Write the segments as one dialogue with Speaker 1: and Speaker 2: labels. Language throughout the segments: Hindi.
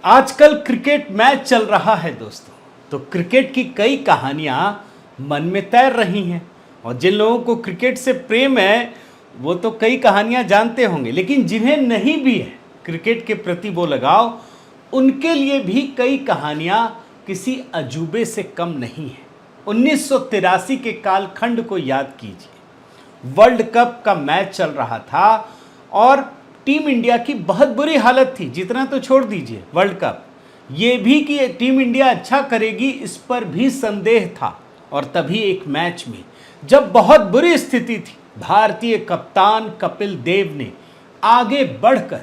Speaker 1: आजकल क्रिकेट मैच चल रहा है दोस्तों, तो क्रिकेट की कई कहानियां मन में तैर रही हैं। और जिन लोगों को क्रिकेट से प्रेम है वो तो कई कहानियां जानते होंगे, लेकिन जिन्हें नहीं भी है क्रिकेट के प्रति वो लगाव, उनके लिए भी कई कहानियां किसी अजूबे से कम नहीं है। 1983 के कालखंड को याद कीजिए। वर्ल्ड कप का मैच चल रहा था और टीम इंडिया की बहुत बुरी हालत थी। जितना तो छोड़ दीजिए वर्ल्ड कप, ये भी कि टीम इंडिया अच्छा करेगी इस पर भी संदेह था। और तभी एक मैच में जब बहुत बुरी स्थिति थी, भारतीय कप्तान कपिल देव ने आगे बढ़कर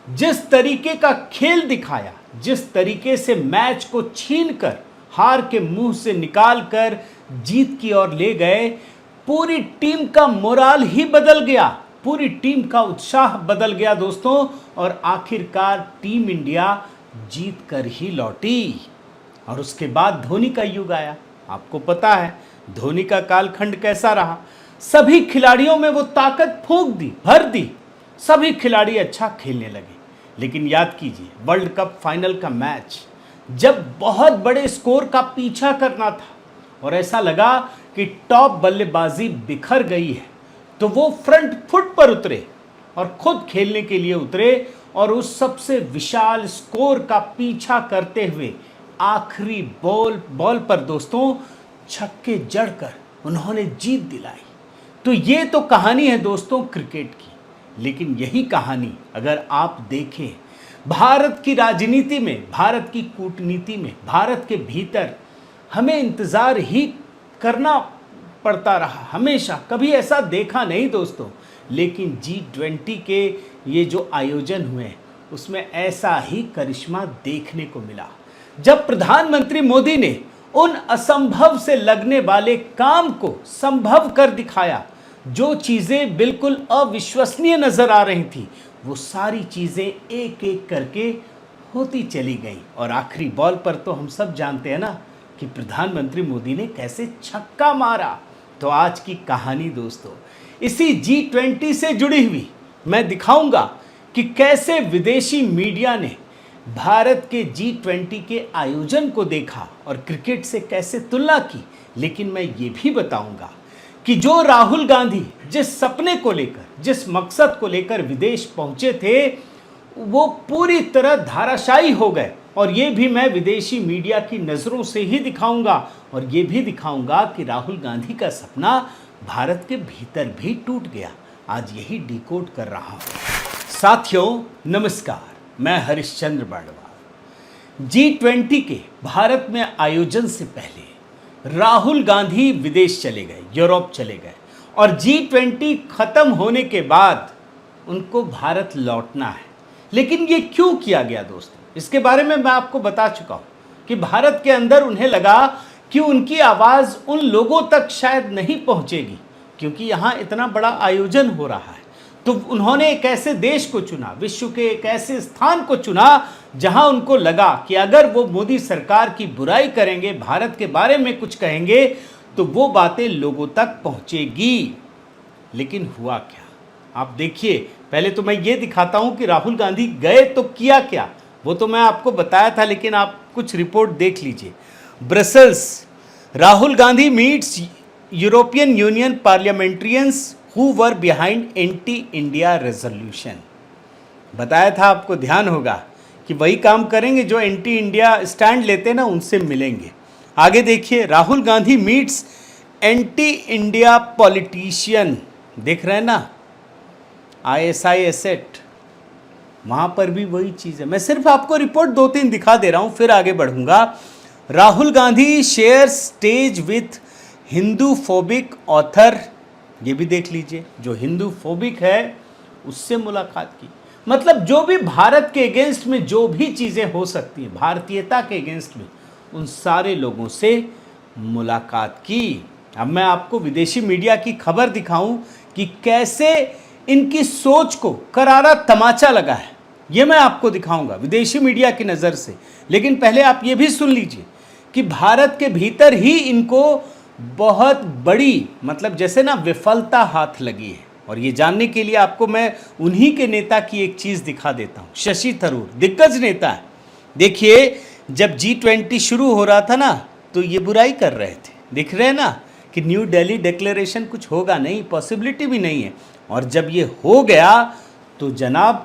Speaker 1: जिस तरीके का खेल दिखाया, जिस तरीके से मैच को छीनकर हार के मुंह से निकालकर जीत की ओर ले गए, पूरी टीम का मोराल ही बदल गया, पूरी टीम का उत्साह बदल गया दोस्तों। और आखिरकार टीम इंडिया जीत कर ही लौटी। और उसके बाद धोनी का युग आया। आपको पता है धोनी का कालखंड कैसा रहा। सभी खिलाड़ियों में वो ताकत फूंक दी, भर दी, सभी खिलाड़ी अच्छा खेलने लगे। लेकिन याद कीजिए वर्ल्ड कप फाइनल का मैच, जब बहुत बड़े स्कोर का पीछा करना था और ऐसा लगा कि टॉप बल्लेबाजी बिखर गई है, तो वो फ्रंट फुट पर उतरे और खुद खेलने के लिए उतरे और उस सबसे विशाल स्कोर का पीछा करते हुए आखिरी बॉल पर दोस्तों छक्के जड़कर उन्होंने जीत दिलाई। तो ये तो कहानी है दोस्तों क्रिकेट की। लेकिन यही कहानी अगर आप देखें भारत की राजनीति में, भारत की कूटनीति में, भारत के भीतर, हमें इंतजार ही करना पड़ता रहा हमेशा। कभी ऐसा देखा नहीं दोस्तों। लेकिन G20 के ये जो आयोजन हुए उसमें ऐसा ही करिश्मा देखने को मिला, जब प्रधानमंत्री मोदी ने उन असंभव से लगने वाले काम को संभव कर दिखाया। जो चीजें बिल्कुल अविश्वसनीय नजर आ रही थी, वो सारी चीजें एक एक करके होती चली गई। और आखिरी बॉल पर तो हम सब जानते हैं ना कि प्रधानमंत्री मोदी ने कैसे छक्का मारा। तो आज की कहानी दोस्तों इसी G20 से जुड़ी हुई। मैं दिखाऊंगा कि कैसे विदेशी मीडिया ने भारत के G20 के आयोजन को देखा और क्रिकेट से कैसे तुलना की। लेकिन मैं ये भी बताऊंगा कि जो राहुल गांधी जिस सपने को लेकर, जिस मकसद को लेकर विदेश पहुंचे थे, वो पूरी तरह धाराशायी हो गए। और ये भी मैं विदेशी मीडिया की नज़रों से ही दिखाऊंगा। और ये भी दिखाऊंगा कि राहुल गांधी का सपना भारत के भीतर भी टूट गया। आज यही डिकोड कर रहा हूं। साथियों नमस्कार, मैं हरिश्चंद्र बर्णवाल। G20 के भारत में आयोजन से पहले राहुल गांधी विदेश चले गए, यूरोप चले गए। और G20 खत्म होने के बाद उनको भारत लौटना है। लेकिन ये क्यों किया गया दोस्तों, इसके बारे में मैं आपको बता चुका हूं कि भारत के अंदर उन्हें लगा कि उनकी आवाज़ उन लोगों तक शायद नहीं पहुंचेगी, क्योंकि यहाँ इतना बड़ा आयोजन हो रहा है। तो उन्होंने एक ऐसे देश को चुना, विश्व के एक ऐसे स्थान को चुना जहां उनको लगा कि अगर वो मोदी सरकार की बुराई करेंगे, भारत के बारे में कुछ कहेंगे, तो वो बातें लोगों तक पहुंचेगी। लेकिन हुआ क्या, आप देखिए। पहले तो मैं ये दिखाता हूं कि राहुल गांधी गए तो किया क्या, वो तो मैं आपको बताया था, लेकिन आप कुछ रिपोर्ट देख लीजिए। Brussels, Rahul Gandhi meets European Union parliamentarians who were behind anti India resolution. बताया था आपको, ध्यान होगा कि वही काम करेंगे जो एंटी इंडिया स्टैंड लेते ना, उनसे मिलेंगे। आगे देखिए, Rahul Gandhi meets anti India politician, देख रहे हैं ना, ISI एसेट, वहां पर भी वही चीज है। मैं सिर्फ आपको रिपोर्ट 2-3 दिखा दे रहा हूं, फिर आगे बढ़ूंगा। Rahul Gandhi share stage with Hindu phobic author, ये भी देख लीजिए, जो हिंदू फोबिक है उससे मुलाकात की। मतलब जो भी भारत के अगेंस्ट में जो भी चीज़ें हो सकती हैं, भारतीयता के अगेंस्ट में, उन सारे लोगों से मुलाकात की। अब मैं आपको विदेशी मीडिया की खबर दिखाऊं कि कैसे इनकी सोच को करारा तमाचा लगा है, ये मैं आपको दिखाऊंगा विदेशी मीडिया की नज़र से। लेकिन पहले आप ये भी सुन लीजिए कि भारत के भीतर ही इनको बहुत बड़ी, मतलब जैसे ना विफलता हाथ लगी है। और ये जानने के लिए आपको मैं उन्हीं के नेता की एक चीज़ दिखा देता हूँ। शशि थरूर दिग्गज नेता है, देखिए, जब G20 शुरू हो रहा था ना, तो ये बुराई कर रहे थे, दिख रहे हैं ना कि न्यू दिल्ली डिक्लेरेशन कुछ होगा नहीं, पॉसिबिलिटी भी नहीं है। और जब ये हो गया तो जनाब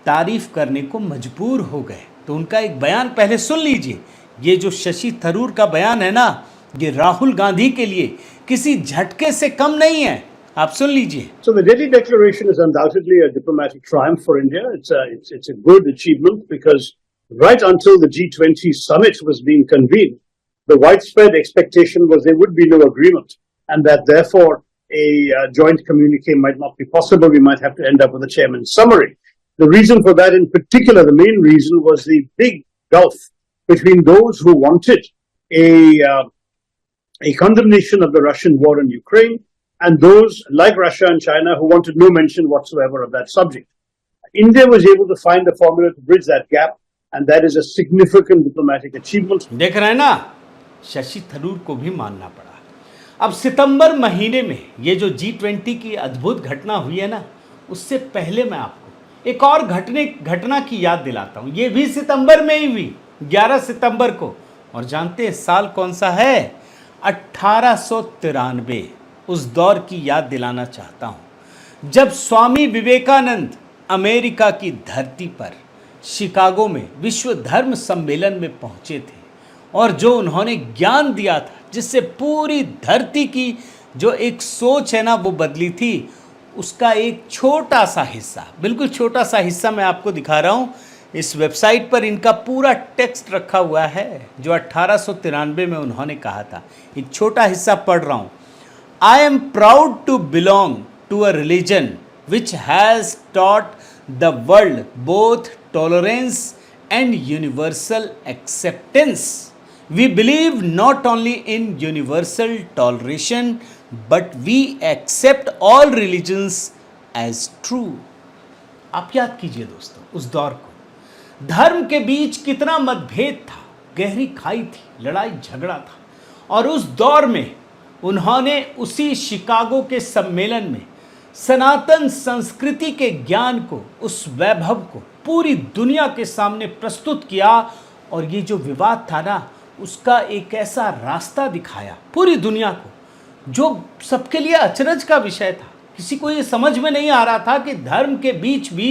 Speaker 1: तारीफ करने को मजबूर हो गए। तो उनका एक बयान पहले सुन लीजिए। ये जो शशि थरूर का बयान है ना, ये राहुल गांधी के लिए किसी झटके से कम नहीं है। आप सुन लीजिए।
Speaker 2: So the Delhi Declaration is undoubtedly a diplomatic triumph for India. It's a good achievement because right until the G20 summit was being convened, the widespread expectation was there would be no agreement, and that therefore a joint communique might not be possible. We might have to end up with a chairman's summary. The reason for that, in particular, the main reason was the big gulf between those who wanted a condemnation of the Russian war in Ukraine and those like Russia and China who wanted no mention whatsoever of that subject. India was able to find a formula to bridge that gap, and that is a significant diplomatic achievement.
Speaker 1: देख रहे हैं ना, शशि थरूर को भी मानना पड़ा। अब सितंबर महीने में ये जो G20 की अद्भुत घटना हुई है ना, उससे पहले मैं आपको एक और घटना की याद दिलाता हूँ। ये भी सितंबर में ही हुई, 11 सितंबर को। और जानते हैं साल कौन सा है? 1893। उस दौर की याद दिलाना चाहता हूँ जब स्वामी विवेकानंद अमेरिका की धरती पर शिकागो में विश्व धर्म सम्मेलन में पहुँचे थे, और जो उन्होंने ज्ञान दिया था जिससे पूरी धरती की जो एक सोच है ना वो बदली थी, उसका एक छोटा सा हिस्सा, बिल्कुल छोटा सा हिस्सा मैं आपको दिखा रहा हूँ। इस वेबसाइट पर इनका पूरा टेक्स्ट रखा हुआ है जो 1893 में उन्होंने कहा था। एक छोटा हिस्सा पढ़ रहा हूँ। I am proud to belong to a religion which has taught the world both tolerance and universal acceptance. We believe not only in universal toleration, but we accept all religions as true. आप याद कीजिए दोस्तों उस दौर को। धर्म के बीच कितना मतभेद था, गहरी खाई थी, लड़ाई झगड़ा था। और उस दौर में उन्होंने उसी शिकागो के सम्मेलन में सनातन संस्कृति के ज्ञान को, उस वैभव को पूरी दुनिया के सामने प्रस्तुत किया। और ये जो विवाद था ना, उसका एक ऐसा रास्ता दिखाया पूरी दुनिया को जो सबके लिए अचरज का विषय था। किसी को ये समझ में नहीं आ रहा था कि धर्म के बीच भी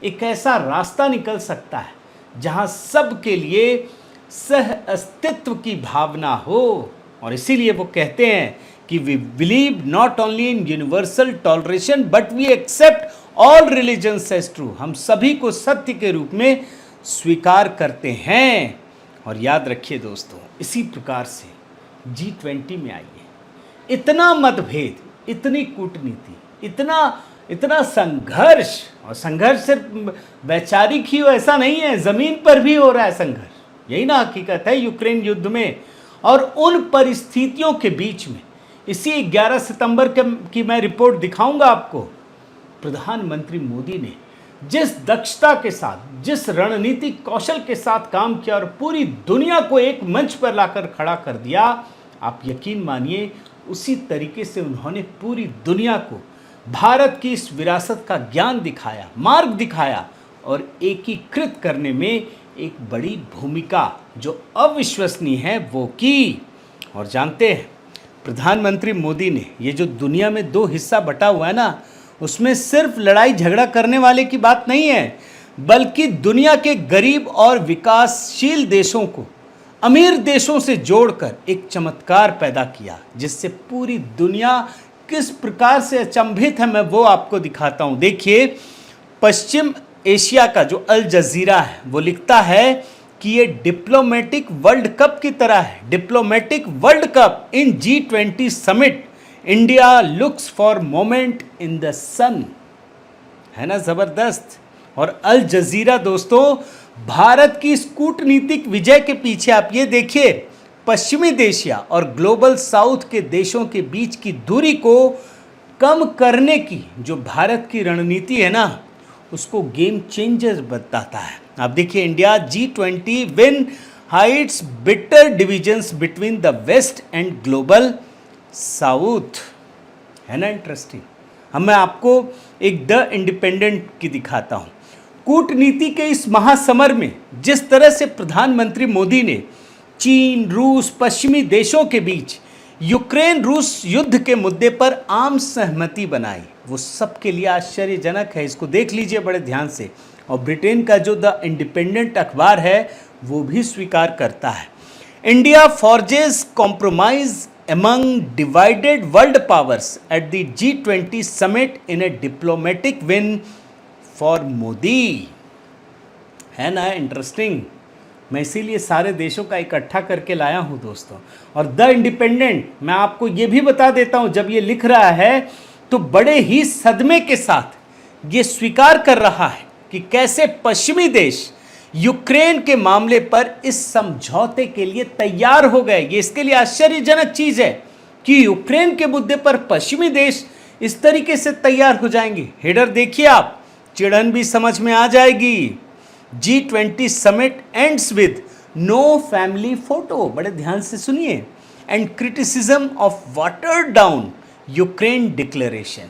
Speaker 1: एक ऐसा रास्ता निकल सकता है जहाँ सबके लिए सह अस्तित्व की भावना हो। और इसीलिए वो कहते हैं कि we believe not only in universal toleration but we accept all religions as true. हम सभी को सत्य के रूप में स्वीकार करते हैं। और याद रखिए दोस्तों, इसी प्रकार से G20 में आइए, इतना मतभेद, इतनी कूटनीति, इतना संघर्ष, और संघर्ष सिर्फ वैचारिक ही हो ऐसा नहीं है, ज़मीन पर भी हो रहा है संघर्ष। यही ना हकीकत है यूक्रेन युद्ध में। और उन परिस्थितियों के बीच में इसी 11 सितंबर की मैं रिपोर्ट दिखाऊंगा आपको। प्रधानमंत्री मोदी ने जिस दक्षता के साथ, जिस रणनीतिक कौशल के साथ काम किया और पूरी दुनिया को एक मंच पर लाकर खड़ा कर दिया, आप यकीन मानिए उसी तरीके से उन्होंने पूरी दुनिया को भारत की इस विरासत का ज्ञान दिखाया, मार्ग दिखाया और एकीकृत करने में एक बड़ी भूमिका जो अविश्वसनीय है वो की। और जानते हैं प्रधानमंत्री मोदी ने ये जो दुनिया में दो हिस्सा बटा हुआ है ना, उसमें सिर्फ लड़ाई झगड़ा करने वाले की बात नहीं है, बल्कि दुनिया के गरीब और विकासशील देशों को अमीर देशों से जोड़कर एक चमत्कार पैदा किया, जिससे पूरी दुनिया किस प्रकार से अचंभित है मैं वो आपको दिखाता हूँ। देखिए, पश्चिम एशिया का जो अल जजीरा है वो लिखता है कि ये डिप्लोमेटिक वर्ल्ड कप की तरह है। Diplomatic world cup in G20 summit, India looks for moment in the sun. है ना ज़बरदस्त। और अल जजीरा दोस्तों, भारत की इस कूटनीतिक विजय के पीछे आप ये देखिए, पश्चिमी एशिया और ग्लोबल साउथ के देशों के बीच की दूरी को कम करने की जो भारत की रणनीति है ना, उसको गेम चेंजर बताता है। आप देखिए, India G20 win heights bitter divisions between the West and global South. है ना इंटरेस्टिंग। अब मैं आपको एक द इंडिपेंडेंट की दिखाता हूँ। कूटनीति के इस महासमर में जिस तरह से प्रधानमंत्री मोदी ने चीन, रूस, पश्चिमी देशों के बीच यूक्रेन रूस युद्ध के मुद्दे पर आम सहमति बनाई, वो सबके लिए आश्चर्यजनक है। इसको देख लीजिए बड़े ध्यान से। और ब्रिटेन का जो द इंडिपेंडेंट अखबार है वो भी स्वीकार करता है, India forges compromise among divided world powers at the G20 summit in a diplomatic win for Modi। है ना इंटरेस्टिंग। मैं इसीलिए सारे देशों का इकट्ठा करके लाया हूं दोस्तों। और द इंडिपेंडेंट मैं आपको ये भी बता देता हूं, जब ये लिख रहा है तो बड़े ही सदमे के साथ ये स्वीकार कर रहा है कि कैसे पश्चिमी देश यूक्रेन के मामले पर इस समझौते के लिए तैयार हो गए। ये इसके लिए आश्चर्यजनक चीज है कि यूक्रेन के मुद्दे पर पश्चिमी देश इस तरीके से तैयार हो जाएंगे। हेडर देखिए आप, चिड़न भी समझ में आ जाएगी। G20 summit ends with no family photo, बड़े ध्यान से सुनिए, and criticism of watered down Ukraine declaration.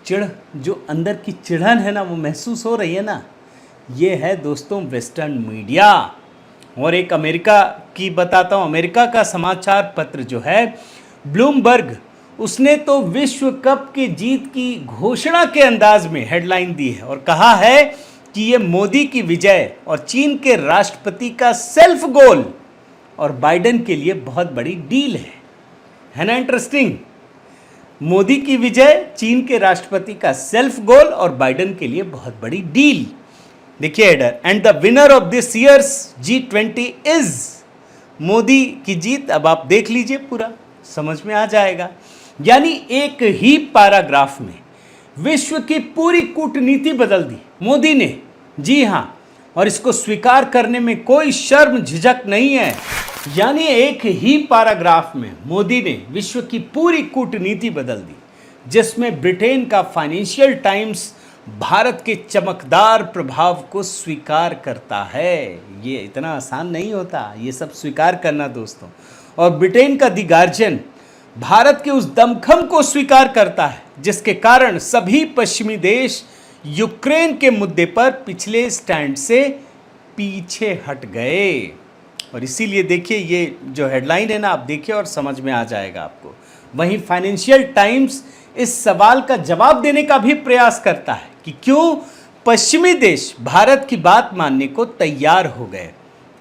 Speaker 1: चिड़ जो अंदर की चिढ़न है ना वो महसूस हो रही है ना, ये है दोस्तों वेस्टर्न मीडिया। और एक अमेरिका की बताता हूँ, अमेरिका का समाचार पत्र जो है ब्लूमबर्ग, उसने तो विश्व कप की जीत की घोषणा के अंदाज में हेडलाइन दी है और कहा है कि ये मोदी की विजय और चीन के राष्ट्रपति का सेल्फ गोल और बाइडेन के लिए बहुत बड़ी डील है ना इंटरेस्टिंग। मोदी की विजय, चीन के राष्ट्रपति का सेल्फ गोल और बाइडेन के लिए बहुत बड़ी डील। देखिए header, and the winner of this years G20 is Modi की जीत। अब आप देख लीजिए, पूरा समझ में आ जाएगा। यानी एक ही पैराग्राफ में विश्व की पूरी कूटनीति बदल दी मोदी ने। जी हां, और इसको स्वीकार करने में कोई शर्म झिझक नहीं है। यानी एक ही पैराग्राफ में मोदी ने विश्व की पूरी कूटनीति बदल दी, जिसमें ब्रिटेन का फाइनेंशियल टाइम्स भारत के चमकदार प्रभाव को स्वीकार करता है। ये इतना आसान नहीं होता ये सब स्वीकार करना दोस्तों। और ब्रिटेन का द गार्जियन भारत के उस दमखम को स्वीकार करता है जिसके कारण सभी पश्चिमी देश यूक्रेन के मुद्दे पर पिछले स्टैंड से पीछे हट गए। और इसीलिए देखिए ये जो हेडलाइन है ना, आप देखिए और समझ में आ जाएगा आपको। वहीं फाइनेंशियल टाइम्स इस सवाल का जवाब देने का भी प्रयास करता है कि क्यों पश्चिमी देश भारत की बात मानने को तैयार हो गए।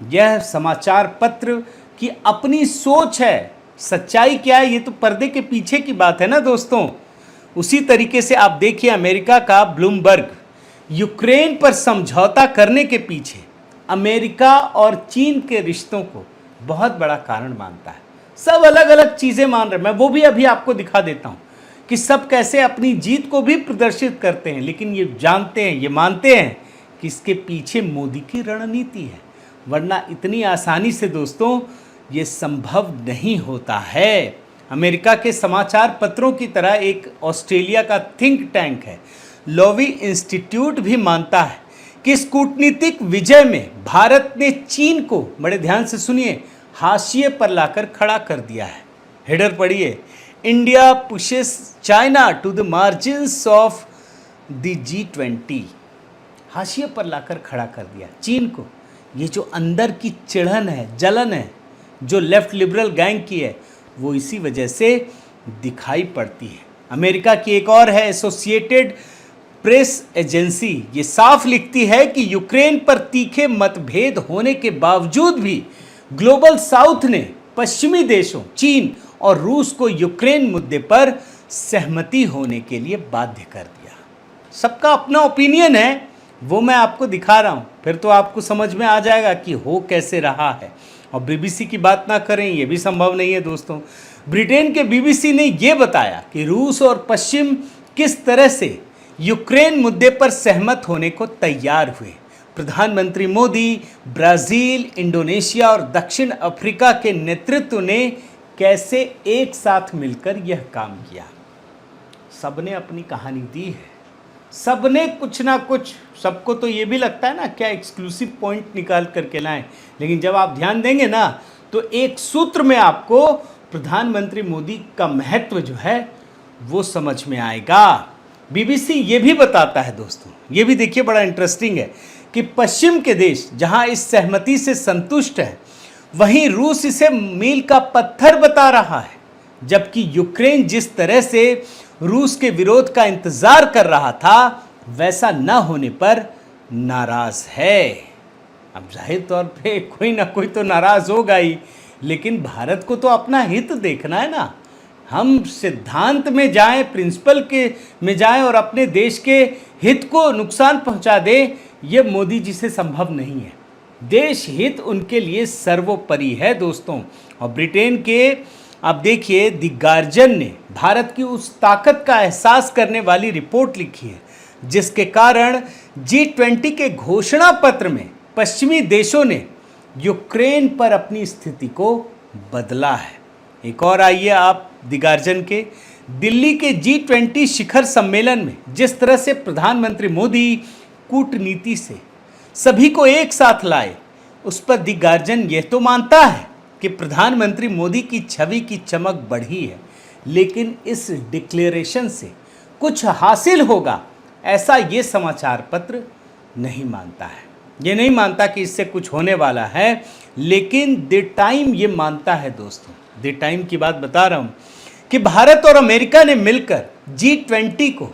Speaker 1: यह समाचार पत्र की अपनी सोच है, सच्चाई क्या है ये तो पर्दे के पीछे की बात है ना दोस्तों। उसी तरीके से आप देखिए अमेरिका का ब्लूमबर्ग यूक्रेन पर समझौता करने के पीछे अमेरिका और चीन के रिश्तों को बहुत बड़ा कारण मानता है। सब अलग अलग चीज़ें मान रहे, मैं वो भी अभी आपको दिखा देता हूँ कि सब कैसे अपनी जीत को भी प्रदर्शित करते हैं, लेकिन ये जानते हैं, ये मानते हैं कि इसके पीछे मोदी की रणनीति है। वरना इतनी आसानी से दोस्तों ये संभव नहीं होता है। अमेरिका के समाचार पत्रों की तरह एक ऑस्ट्रेलिया का थिंक टैंक है, लोवी इंस्टीट्यूट, भी मानता है कि इस कूटनीतिक विजय में भारत ने चीन को, बड़े ध्यान से सुनिए, हाशिए पर लाकर खड़ा कर दिया है। हेडर पढ़िए, India pushes China to the margins of the G20। हाशिए पर लाकर खड़ा कर दिया चीन को। ये जो अंदर की चिढ़न है, जलन है, जो लेफ्ट लिबरल गैंग की है, वो इसी वजह से दिखाई पड़ती है। अमेरिका की एक और है एसोसिएटेड प्रेस एजेंसी, ये साफ लिखती है कि यूक्रेन पर तीखे मतभेद होने के बावजूद भी ग्लोबल साउथ ने पश्चिमी देशों चीन और रूस को यूक्रेन मुद्दे पर सहमति होने के लिए बाध्य कर दिया। सबका अपना ओपिनियन है, वो मैं आपको दिखा रहा हूँ, फिर तो आपको समझ में आ जाएगा कि हो कैसे रहा है। और बीबीसी की बात ना करें, ये भी संभव नहीं है दोस्तों। ब्रिटेन के बीबीसी ने ये बताया कि रूस और पश्चिम किस तरह से यूक्रेन मुद्दे पर सहमत होने को तैयार हुए। प्रधानमंत्री मोदी, ब्राज़ील, इंडोनेशिया और दक्षिण अफ्रीका के नेतृत्व ने कैसे एक साथ मिलकर यह काम किया। सबने अपनी कहानी दी है, सबने कुछ ना कुछ, सबको तो ये भी लगता है ना क्या एक्सक्लूसिव पॉइंट निकाल करके लाएं, लेकिन जब आप ध्यान देंगे ना तो एक सूत्र में आपको प्रधानमंत्री मोदी का महत्व जो है वो समझ में आएगा। बीबीसी ये भी बताता है दोस्तों, ये भी देखिए बड़ा इंटरेस्टिंग है कि पश्चिम के देश जहां इस सहमति से संतुष्ट है, वहीं रूस इसे मील का पत्थर बता रहा है। जबकि यूक्रेन जिस तरह से रूस के विरोध का इंतजार कर रहा था, वैसा न होने पर नाराज है। अब जाहिर तौर पे कोई ना कोई तो नाराज होगा ही, लेकिन भारत को तो अपना हित देखना है ना। हम सिद्धांत में जाएं, प्रिंसिपल के में जाएं और अपने देश के हित को नुकसान पहुंचा दें, ये मोदी जी से संभव नहीं है। देश हित उनके लिए सर्वोपरि है दोस्तों। और ब्रिटेन के आप देखिए द गार्जियन ने भारत की उस ताकत का एहसास करने वाली रिपोर्ट लिखी है, जिसके कारण G20 के घोषणा पत्र में पश्चिमी देशों ने यूक्रेन पर अपनी स्थिति को बदला है। एक और आइए आप द गार्जियन के दिल्ली के G20 शिखर सम्मेलन में जिस तरह से प्रधानमंत्री मोदी कूटनीति से सभी को एक साथ लाए, उस पर द गार्जियन यह तो मानता है कि प्रधानमंत्री मोदी की छवि की चमक बढ़ी है, लेकिन इस डिक्लेरेशन से कुछ हासिल होगा ऐसा ये समाचार पत्र नहीं मानता है। ये नहीं मानता कि इससे कुछ होने वाला है, लेकिन द टाइम ये मानता है दोस्तों। द टाइम की बात बता रहा हूँ कि भारत और अमेरिका ने मिलकर G20 को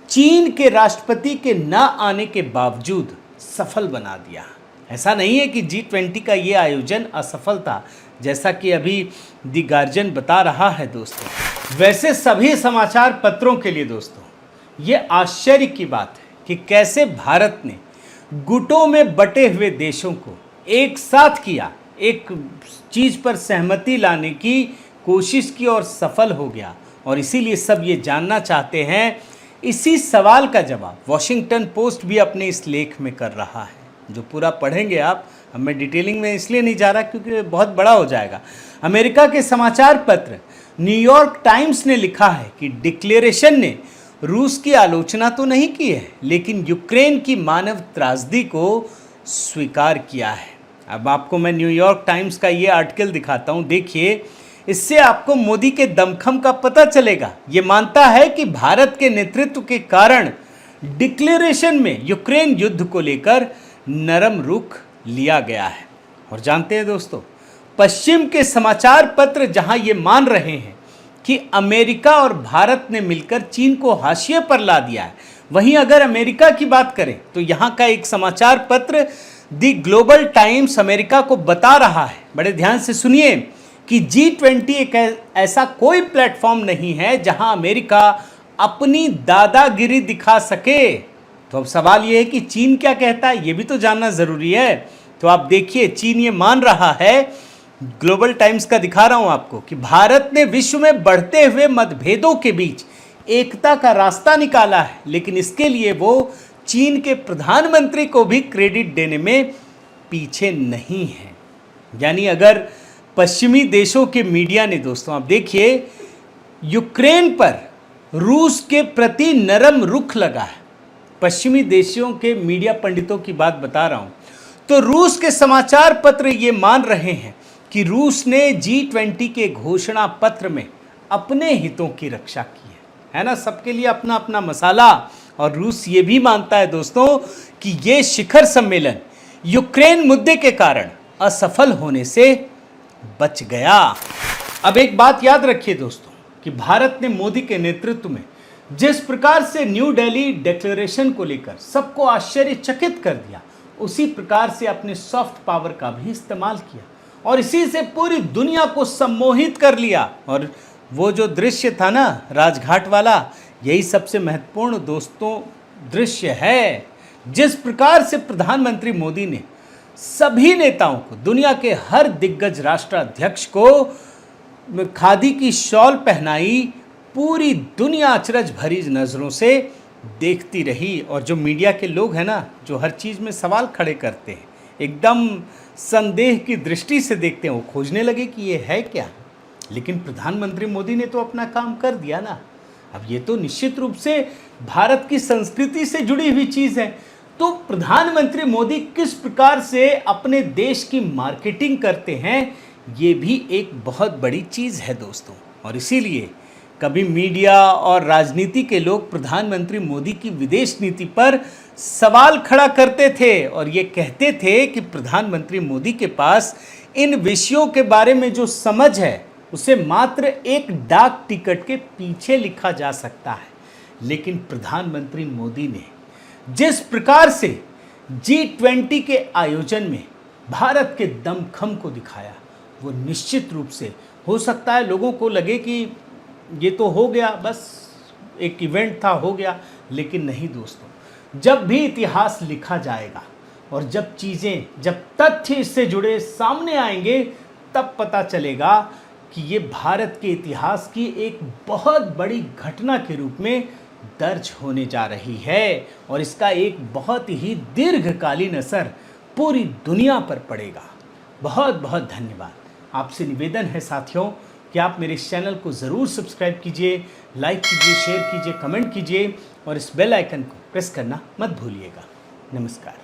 Speaker 1: चीन के राष्ट्रपति के न आने के बावजूद सफल बना दिया। ऐसा नहीं है कि G20 का ये आयोजन असफल था, जैसा कि अभी द गार्जियन बता रहा है दोस्तों। वैसे सभी समाचार पत्रों के लिए दोस्तों ये आश्चर्य की बात है कि कैसे भारत ने गुटों में बटे हुए देशों को एक साथ किया, एक चीज पर सहमति लाने की कोशिश की और सफल हो गया। और इसीलिए सब ये जानना चाहते हैं। इसी सवाल का जवाब वॉशिंगटन पोस्ट भी अपने इस लेख में कर रहा है, जो पूरा पढ़ेंगे आप। अब मैं डिटेलिंग में इसलिए नहीं जा रहा क्योंकि बहुत बड़ा हो जाएगा। अमेरिका के समाचार पत्र न्यूयॉर्क टाइम्स ने लिखा है कि डिक्लेरेशन ने रूस की आलोचना तो नहीं की है, लेकिन यूक्रेन की मानव त्रासदी को स्वीकार किया है। अब आपको मैं न्यूयॉर्क टाइम्स का ये आर्टिकल दिखाता हूँ, देखिए। इससे आपको मोदी के दमखम का पता चलेगा। ये मानता है कि भारत के नेतृत्व के कारण डिक्लेरेशन में यूक्रेन युद्ध को लेकर नरम रुख लिया गया है। और जानते हैं दोस्तों, पश्चिम के समाचार पत्र जहां ये मान रहे हैं कि अमेरिका और भारत ने मिलकर चीन को हाशिए पर ला दिया है, वहीं अगर अमेरिका की बात करें तो यहां का एक समाचार पत्र द ग्लोबल टाइम्स अमेरिका को बता रहा है, बड़े ध्यान से सुनिए, कि G20 एक ऐसा कोई प्लेटफॉर्म नहीं है जहां अमेरिका अपनी दादागिरी दिखा सके। तो अब सवाल यह है कि चीन क्या कहता है, यह भी तो जानना जरूरी है। तो आप देखिए, चीन ये मान रहा है, ग्लोबल टाइम्स का दिखा रहा हूं आपको, कि भारत ने विश्व में बढ़ते हुए मतभेदों के बीच एकता का रास्ता निकाला है, लेकिन इसके लिए वो चीन के प्रधानमंत्री को भी क्रेडिट देने में पीछे नहीं है। यानी अगर पश्चिमी देशों के मीडिया ने दोस्तों, आप देखिए, यूक्रेन पर रूस के प्रति नरम रुख लगा है, पश्चिमी देशों के मीडिया पंडितों की बात बता रहा हूं, तो रूस के समाचार पत्र ये मान रहे हैं कि रूस ने G20 के घोषणा पत्र में अपने हितों की रक्षा की है ना। सबके लिए अपना अपना मसाला। और रूस ये भी मानता है दोस्तों कि ये शिखर सम्मेलन यूक्रेन मुद्दे के कारण असफल होने से बच गया। अब एक बात याद रखिए दोस्तों कि भारत ने मोदी के नेतृत्व में जिस प्रकार से न्यू दिल्ली डिक्लेरेशन को लेकर सबको आश्चर्यचकित कर दिया, उसी प्रकार से अपने सॉफ्ट पावर का भी इस्तेमाल किया और इसी से पूरी दुनिया को सम्मोहित कर लिया। और वो जो दृश्य था ना राजघाट वाला, यही सबसे महत्वपूर्ण दोस्तों दृश्य है। जिस प्रकार से प्रधानमंत्री मोदी ने सभी नेताओं को, दुनिया के हर दिग्गज राष्ट्राध्यक्ष को खादी की शॉल पहनाई, पूरी दुनिया अचरज भरी नज़रों से देखती रही। और जो मीडिया के लोग हैं ना, जो हर चीज़ में सवाल खड़े करते हैं, एकदम संदेह की दृष्टि से देखते हैं, वो खोजने लगे कि ये है क्या। लेकिन प्रधानमंत्री मोदी ने तो अपना काम कर दिया ना। अब ये तो निश्चित रूप से भारत की संस्कृति से जुड़ी हुई चीज़ है। तो प्रधानमंत्री मोदी किस प्रकार से अपने देश की मार्केटिंग करते हैं, ये भी एक बहुत बड़ी चीज़ है दोस्तों। और इसीलिए कभी मीडिया और राजनीति के लोग प्रधानमंत्री मोदी की विदेश नीति पर सवाल खड़ा करते थे और ये कहते थे कि प्रधानमंत्री मोदी के पास इन विषयों के बारे में जो समझ है उसे मात्र एक डाक टिकट के पीछे लिखा जा सकता है। लेकिन प्रधानमंत्री मोदी ने जिस प्रकार से G20 के आयोजन में भारत के दमखम को दिखाया, वो निश्चित रूप से हो सकता है लोगों को लगे कि ये तो हो गया, बस एक इवेंट था, हो गया। लेकिन नहीं दोस्तों, जब भी इतिहास लिखा जाएगा और जब तथ्य इससे जुड़े सामने आएंगे, तब पता चलेगा कि ये भारत के इतिहास की एक बहुत बड़ी घटना के रूप में दर्ज होने जा रही है और इसका एक बहुत ही दीर्घकालीन असर पूरी दुनिया पर पड़ेगा। बहुत बहुत धन्यवाद। आपसे निवेदन है साथियों कि आप मेरे इस चैनल को ज़रूर सब्सक्राइब कीजिए, लाइक कीजिए, शेयर कीजिए, कमेंट कीजिए और इस बेल आइकन को प्रेस करना मत भूलिएगा। नमस्कार।